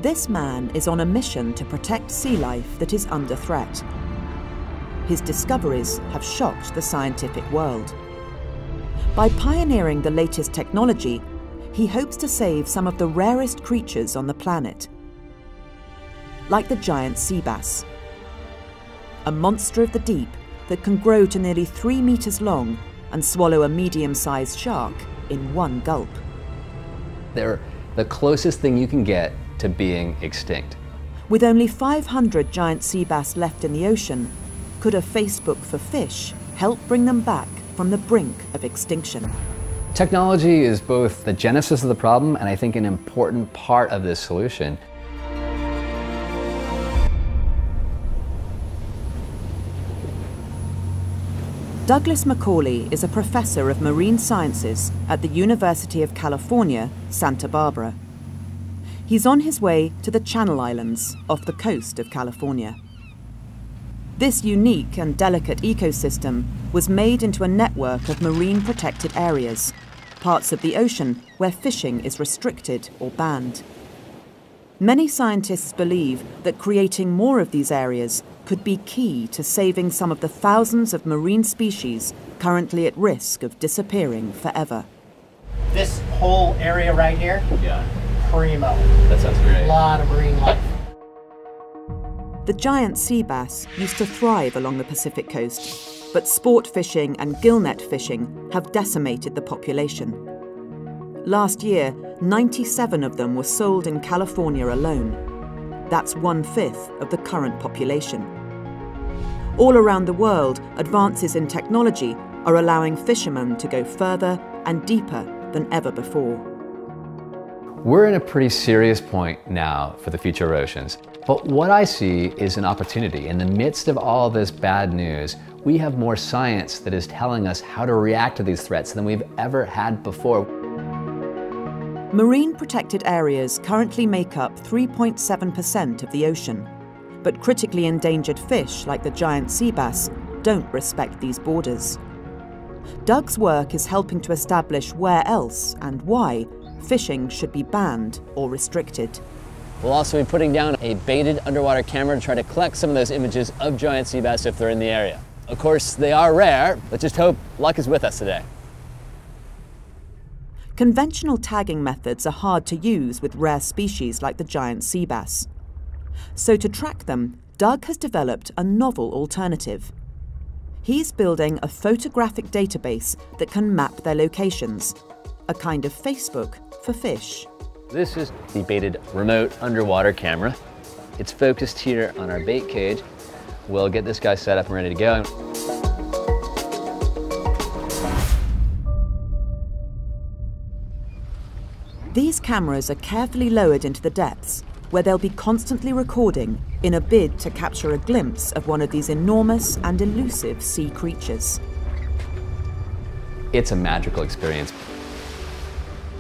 This man is on a mission to protect sea life that is under threat. His discoveries have shocked the scientific world. By pioneering the latest technology, he hopes to save some of the rarest creatures on the planet, like the giant sea bass, a monster of the deep that can grow to nearly 3 meters long and swallow a medium-sized shark in one gulp. They're the closest thing you can get to being extinct. With only 500 giant sea bass left in the ocean, could a Facebook for fish help bring them back from the brink of extinction? Technology is both the genesis of the problem and I think an important part of this solution. Douglas Macaulay is a professor of marine sciences at the University of California, Santa Barbara. He's on his way to the Channel Islands off the coast of California. This unique and delicate ecosystem was made into a network of marine protected areas, parts of the ocean where fishing is restricted or banned. Many scientists believe that creating more of these areas could be key to saving some of the thousands of marine species currently at risk of disappearing forever. This whole area right here, primo. That sounds great. A lot of marine life. The giant sea bass used to thrive along the Pacific coast, but sport fishing and gillnet fishing have decimated the population. Last year, 97 of them were sold in California alone. That's 1/5 of the current population. All around the world, advances in technology are allowing fishermen to go further and deeper than ever before. We're in a pretty serious point now for the future oceans, but what I see is an opportunity. In the midst of all this bad news, we have more science that is telling us how to react to these threats than we've ever had before. Marine protected areas currently make up 3.7% of the ocean, but critically endangered fish like the giant sea bass don't respect these borders. Doug's work is helping to establish where else and why fishing should be banned or restricted. We'll also be putting down a baited underwater camera to try to collect some of those images of giant sea bass if they're in the area. Of course, they are rare. Let's just hope luck is with us today. Conventional tagging methods are hard to use with rare species like the giant sea bass. So to track them, Doug has developed a novel alternative. He's building a photographic database that can map their locations, a kind of Facebook for fish. This is the baited remote underwater camera. It's focused here on our bait cage. We'll get this guy set up and ready to go. These cameras are carefully lowered into the depths, where they'll be constantly recording in a bid to capture a glimpse of one of these enormous and elusive sea creatures. It's a magical experience.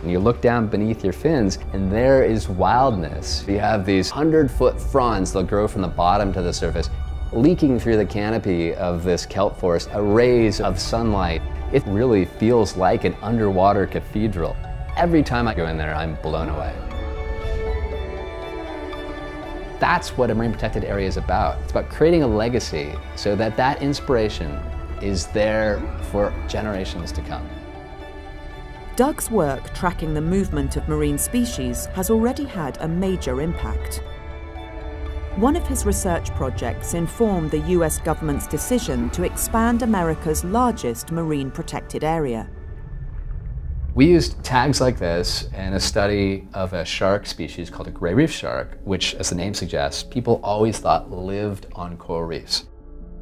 And you look down beneath your fins and there is wildness. You have these 100-foot fronds that grow from the bottom to the surface, leaking through the canopy of this kelp forest, rays of sunlight. It really feels like an underwater cathedral. Every time I go in there, I'm blown away. That's what a marine protected area is about. It's about creating a legacy so that that inspiration is there for generations to come. Doug's work tracking the movement of marine species has already had a major impact. One of his research projects informed the US government's decision to expand America's largest marine protected area. We used tags like this in a study of a shark species called a gray reef shark, which, as the name suggests, people always thought lived on coral reefs.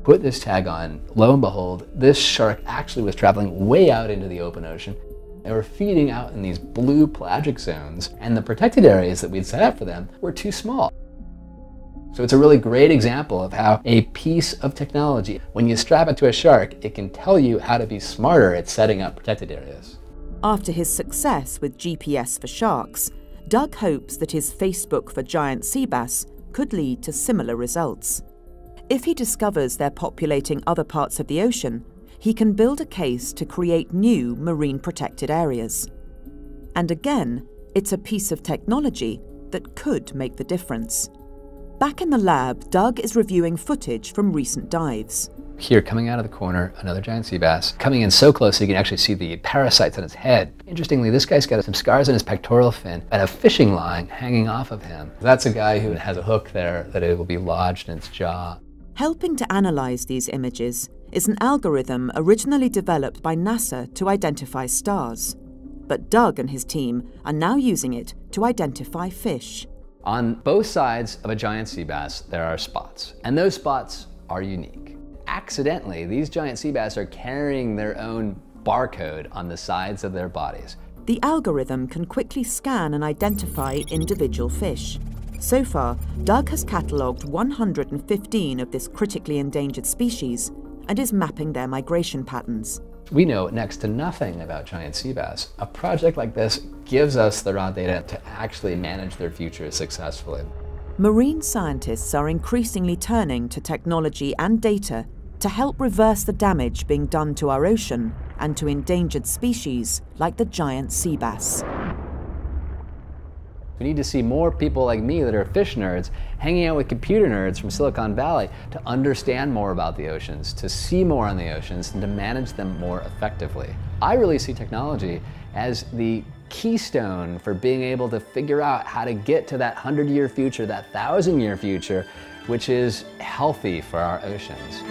Put this tag on, lo and behold, this shark actually was traveling way out into the open ocean. They were feeding out in these blue pelagic zones, and the protected areas that we'd set up for them were too small. So it's a really great example of how a piece of technology, when you strap it to a shark, it can tell you how to be smarter at setting up protected areas. After his success with GPS for sharks, Doug hopes that his Facebook for giant sea bass could lead to similar results. If he discovers they're populating other parts of the ocean, he can build a case to create new marine protected areas. And again, it's a piece of technology that could make the difference. Back in the lab, Doug is reviewing footage from recent dives. Here, coming out of the corner, another giant sea bass, coming in so close that you can actually see the parasites on its head. Interestingly, this guy's got some scars on his pectoral fin and a fishing line hanging off of him. That's a guy who has a hook there that it will be lodged in its jaw. Helping to analyze these images is an algorithm originally developed by NASA to identify stars. But Doug and his team are now using it to identify fish. On both sides of a giant sea bass, there are spots, and those spots are unique. Accidentally, these giant sea bass are carrying their own barcode on the sides of their bodies. The algorithm can quickly scan and identify individual fish. So far, Doug has catalogued 115 of this critically endangered species and is mapping their migration patterns. We know next to nothing about giant sea bass. A project like this gives us the raw data to actually manage their future successfully. Marine scientists are increasingly turning to technology and data to help reverse the damage being done to our ocean and to endangered species like the giant sea bass. We need to see more people like me that are fish nerds hanging out with computer nerds from Silicon Valley to understand more about the oceans, to see more on the oceans, and to manage them more effectively. I really see technology as the keystone for being able to figure out how to get to that 100-year future, that 1,000-year future, which is healthy for our oceans.